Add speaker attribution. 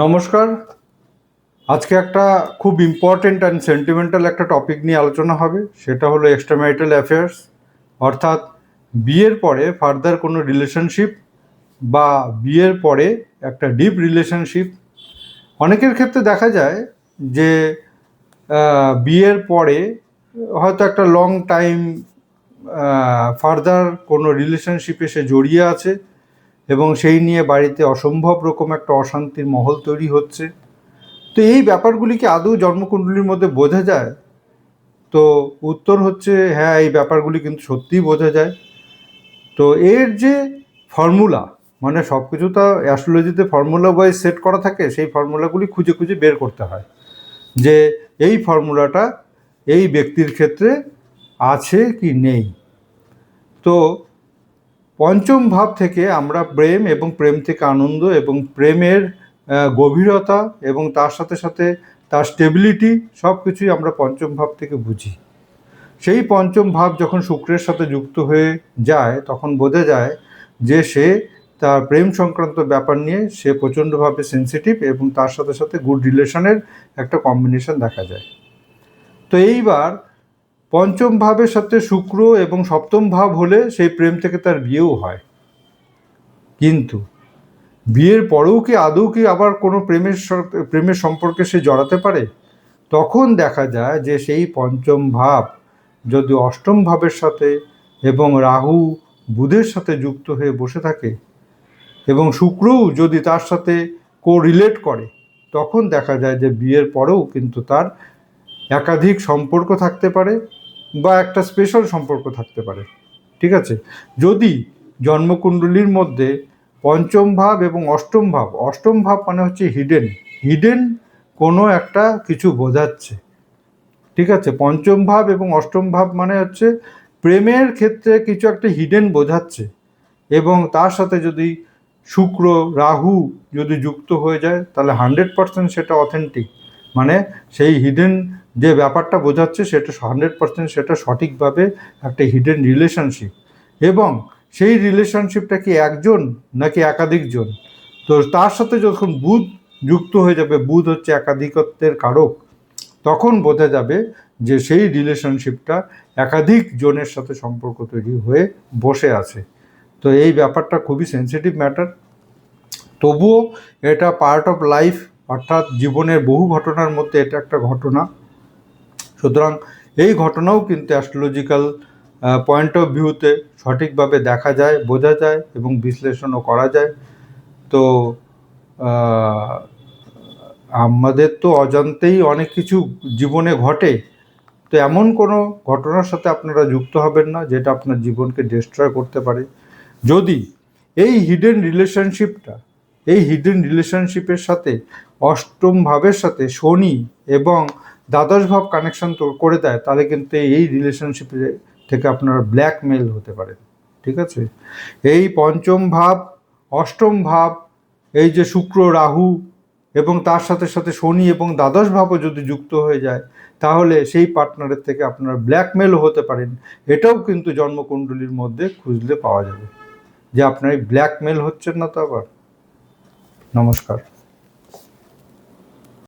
Speaker 1: নমস্কার। আজকে একটা খুব ইম্পর্টেন্ট অ্যান্ড সেন্টিমেন্টাল একটা টপিক নিয়ে আলোচনা হবে, সেটা হলো এক্সট্রাম্যারিটাল অ্যাফেয়ার্স, অর্থাৎ বিয়ের পরে ফার্দার কোনো রিলেশনশিপ বা বিয়ের পরে একটা ডিপ রিলেশনশিপ। অনেকের ক্ষেত্রে দেখা যায় যে বিয়ের পরে হয়তো একটা লং টাইম ফার্দার কোনো রিলেশনশিপে সে জড়িয়ে আছে এবং সেই নিয়ে বাড়িতে অসম্ভব রকম একটা অশান্তির মহল তৈরি হচ্ছে। তো এই ব্যাপারগুলি কি আদৌ জন্মকুণ্ডলীর মধ্যে বোঝা যায়? তো উত্তর হচ্ছে হ্যাঁ, এই ব্যাপারগুলি কিন্তু সত্যিই বোঝা যায়। তো এর যে ফর্মুলা, মানে সব কিছু তো অ্যাস্ট্রোলজিতে ফর্মুলা ওয়াইজ সেট করা থাকে, সেই ফর্মুলাগুলি খুঁজে খুঁজে বের করতে হয় যে এই ফর্মুলাটা এই ব্যক্তির ক্ষেত্রে আছে কি নেই। তো পঞ্চম ভাব থেকে আমরা প্রেম এবং প্রেম থেকে আনন্দ এবং প্রেমের গভীরতা এবং তার সাথে সাথে তার স্টেবিলিটি সব কিছুই আমরা পঞ্চম ভাব থেকে বুঝি। সেই পঞ্চম ভাব যখন শুক্রের সাথে যুক্ত হয়ে যায় তখন বোঝা যায় যে সে তার প্রেম সংক্রান্ত ব্যাপার নিয়ে সে প্রচণ্ডভাবে সেন্সিটিভ এবং তার সাথে সাথে গুড রিলেশনের একটা কম্বিনেশন দেখা যায়। তো এইবার পঞ্চম ভাবের সাথে শুক্র এবং সপ্তম ভাব হলে সেই প্রেম থেকে তার বিয়েও হয়, কিন্তু বিয়ের পরেও কি আদৌ কি আবার কোনো প্রেমের সম্পর্কে সে জড়াতে পারে? তখন দেখা যায় যে সেই পঞ্চম ভাব যদি অষ্টম ভাবের সাথে এবং রাহু বুধের সাথে যুক্ত হয়ে বসে থাকে এবং শুক্রও যদি তার সাথে কোরিলেট করে, তখন দেখা যায় যে বিয়ের পরেও কিন্তু তার একাধিক সম্পর্ক থাকতে পারে বা একটা স্পেশাল সম্পর্ক থাকতে পারে। ঠিক আছে, যদি জন্মকুণ্ডলীর মধ্যে পঞ্চম ভাব এবং অষ্টম ভাব মানে হচ্ছে হিডেন কোনো একটা কিছু বোঝাচ্ছে। ঠিক আছে, পঞ্চম ভাব এবং অষ্টম ভাব মানে হচ্ছে প্রেমের ক্ষেত্রে কিছু একটা হিডেন বোঝাচ্ছে এবং তার সাথে যদি শুক্র রাহু যদি যুক্ত হয়ে যায় তাহলে 100% সেটা অথেন্টিক, মানে সেই হিডেন যে ব্যাপারটা বোঝাচ্ছে সেটা 100% সেটা সঠিকভাবে একটা হিডেন রিলেশনশিপ। এবং সেই রিলেশনশিপটা কি একজন নাকি একাধিকজন, তো তার সাথে যখন বুধ যুক্ত হয়ে যাবে, বুধ হচ্ছে একাধিকত্বের কারক, তখন বোঝা যাবে যে সেই রিলেশনশিপটা একাধিক জনের সাথে সম্পর্ক তৈরি হয়ে বসে আছে। তো এই ব্যাপারটা খুবই সেন্সিটিভ ম্যাটার, তবুও এটা পার্ট অফ লাইফ, অর্থাৎ জীবনের বহু ঘটনার মধ্যে এটা একটা ঘটনা। সুতরাং এই ঘটনাও কিন্তু অ্যাস্ট্রোলজিক্যাল পয়েন্ট অফ ভিউতে সঠিকভাবে দেখা যায়, বোঝা যায় এবং বিশ্লেষণও করা যায়। তো আমাদের তো অজান্তেই অনেক কিছু জীবনে ঘটে, তো এমন কোনো ঘটনার সাথে আপনারা যুক্ত হবেন না যেটা আপনার জীবনকে ডিস্ট্রয় করতে পারে। যদি এই হিডেন রিলেশনশিপের সাথে অষ্টম ভাবের সাথে শনি এবং দ্বাদশ ভাব কানেকশন করে দেয়, তাহলে কিন্তু এই রিলেশনশিপে থেকে আপনারা ব্ল্যাকমেল হতে পারেন। ঠিক আছে, এই পঞ্চম ভাব অষ্টম ভাব, এই যে শুক্র রাহু এবং তার সাথে সাথে শনি এবং দ্বাদশ ভাবও যদি যুক্ত হয়ে যায়, তাহলে সেই পার্টনারের থেকে আপনারা ব্ল্যাকমেলও হতে পারেন। এটাও কিন্তু জন্মকুণ্ডলীর মধ্যে খুঁজলে পাওয়া যাবে যে আপনার ব্ল্যাকমেল হচ্ছেন না তো আবার। নমস্কার।